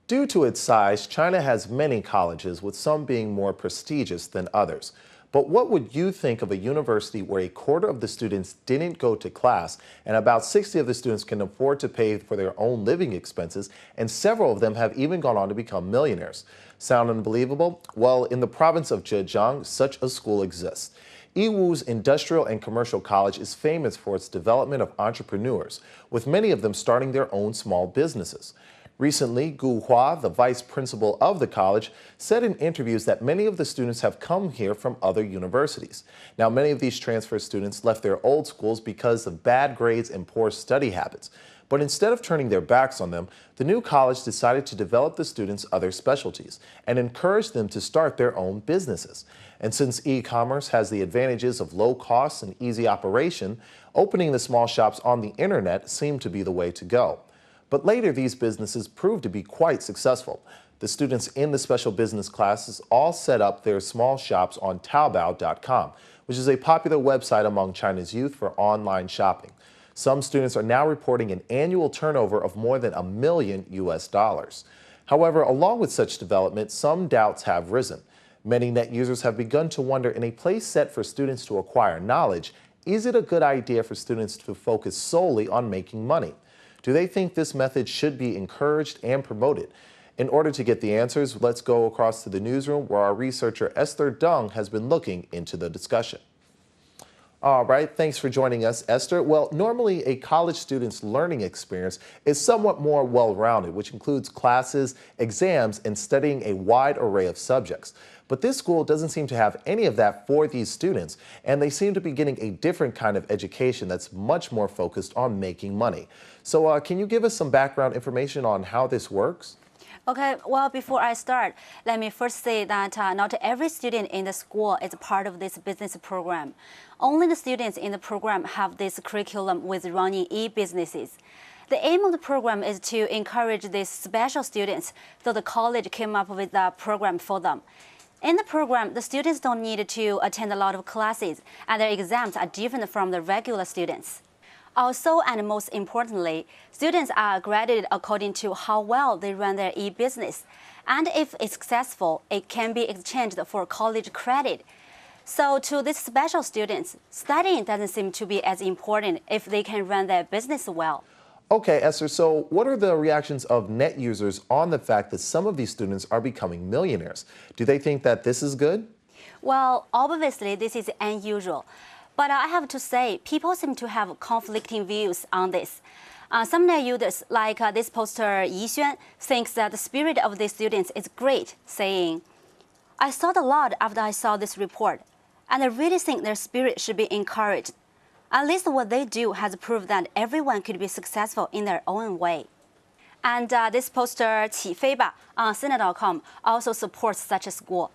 Due to its size, China has many colleges, with some being more prestigious than others. But what would you think of a university where a quarter of the students didn't go to class and about 60 of the students can afford to pay for their own living expenses, and several of them have even gone on to become millionaires? Sound unbelievable? Well, in the province of Zhejiang, such a school exists. Yiwu's Industrial and Commercial College is famous for its development of entrepreneurs, with many of them starting their own small businesses. Recently, Gu Hua, the vice principal of the college, said in interviews that many of the students have come here from other universities. Now, many of these transfer students left their old schools because of bad grades and poor study habits. But instead of turning their backs on them, the new college decided to develop the students' other specialties and encourage them to start their own businesses. And since e-commerce has the advantages of low costs and easy operation, opening the small shops on the internet seemed to be the way to go. But later, these businesses proved to be quite successful. The students in the special business classes all set up their small shops on Taobao.com, which is a popular website among China's youth for online shopping. Some students are now reporting an annual turnover of more than $1 million. However, along with such development, some doubts have risen. Many net users have begun to wonder, in a place set for students to acquire knowledge, is it a good idea for students to focus solely on making money? Do they think this method should be encouraged and promoted? In order to get the answers, let's go across to the newsroom where our researcher Esther Deng has been looking into the discussion. All right, thanks for joining us, Esther. Well, normally a college student's learning experience is somewhat more well-rounded, which includes classes, exams, and studying a wide array of subjects. But this school doesn't seem to have any of that for these students, and they seem to be getting a different kind of education that's much more focused on making money. So can you give us some background information on how this works? Okay, well, before I start, let me first say that not every student in the school is part of this business program. Only the students in the program have this curriculum with running e-businesses. The aim of the program is to encourage these special students, so the college came up with a program for them. In the program, the students don't need to attend a lot of classes, and their exams are different from the regular students. Also, and most importantly, students are graded according to how well they run their e-business. And if it's successful, it can be exchanged for college credit. So to these special students, studying doesn't seem to be as important if they can run their business well. Okay, Esther, so what are the reactions of net users on the fact that some of these students are becoming millionaires? Do they think that this is good? Well, obviously, this is unusual. But I have to say, people seem to have conflicting views on this. Some net users, like this poster Yixuan, thinks that the spirit of these students is great, saying, "I thought a lot after I saw this report, and I really think their spirit should be encouraged. At least what they do has proved that everyone could be successful in their own way." And this poster Qifeiba on Sina.com also supports such a school.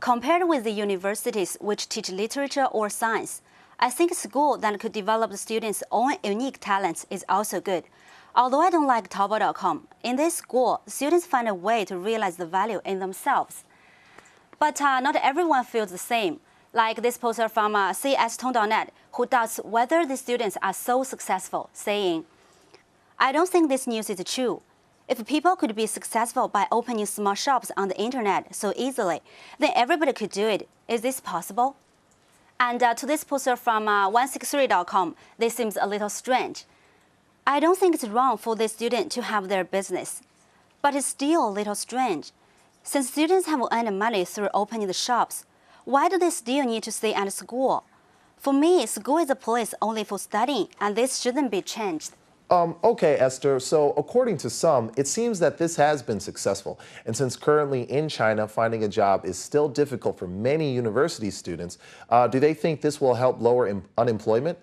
Compared with the universities which teach literature or science, I think a school that could develop the students' own unique talents is also good. Although I don't like Taobao.com, in this school, students find a way to realize the value in themselves. But not everyone feels the same. Like this poster from CSTong.net, who doubts whether the students are so successful, saying, "I don't think this news is true. If people could be successful by opening small shops on the internet so easily, then everybody could do it. Is this possible?" And to this poster from 163.com, this seems a little strange. "I don't think it's wrong for the student to have their business, but it's still a little strange. Since students have earned money through opening the shops, why do they still need to stay at school? For me, school is a place only for studying, and this shouldn't be changed." Okay, Esther, so according to some, it seems that this has been successful. And since currently in China, finding a job is still difficult for many university students, do they think this will help lower unemployment?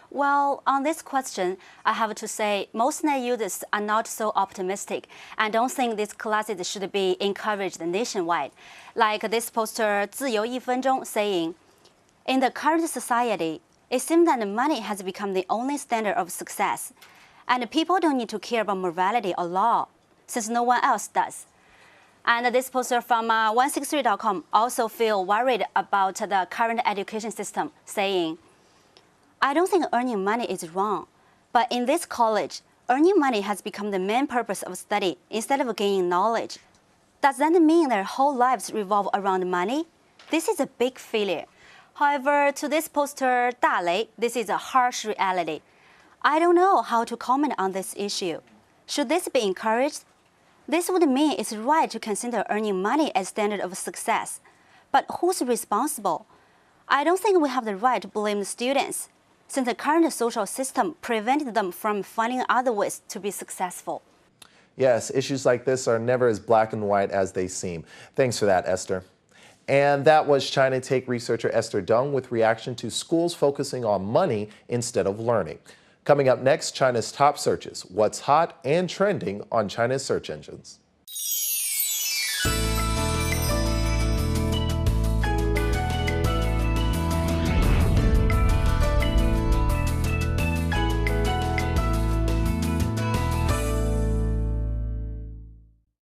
Well, on this question, I have to say most net users are not so optimistic and don't think these classes should be encouraged nationwide. Like this poster 自由1分钟 saying, "In the current society, it seems that money has become the only standard of success. And people don't need to care about morality or law, since no one else does." And this poster from 163.com also feel worried about the current education system, saying, "I don't think earning money is wrong, but in this college, earning money has become the main purpose of study instead of gaining knowledge. Does that mean their whole lives revolve around money? This is a big failure. However, to this poster, Da Lei, this is a harsh reality. I don't know how to comment on this issue. Should this be encouraged? This would mean it's right to consider earning money as standard of success. But who's responsible? I don't think we have the right to blame the students, since the current social system prevented them from finding other ways to be successful. Yes, issues like this are never as black and white as they seem. Thanks for that, Esther. And that was China Take researcher Esther Deng with reaction to schools focusing on money instead of learning. Coming up next, China's top searches, what's hot and trending on China's search engines.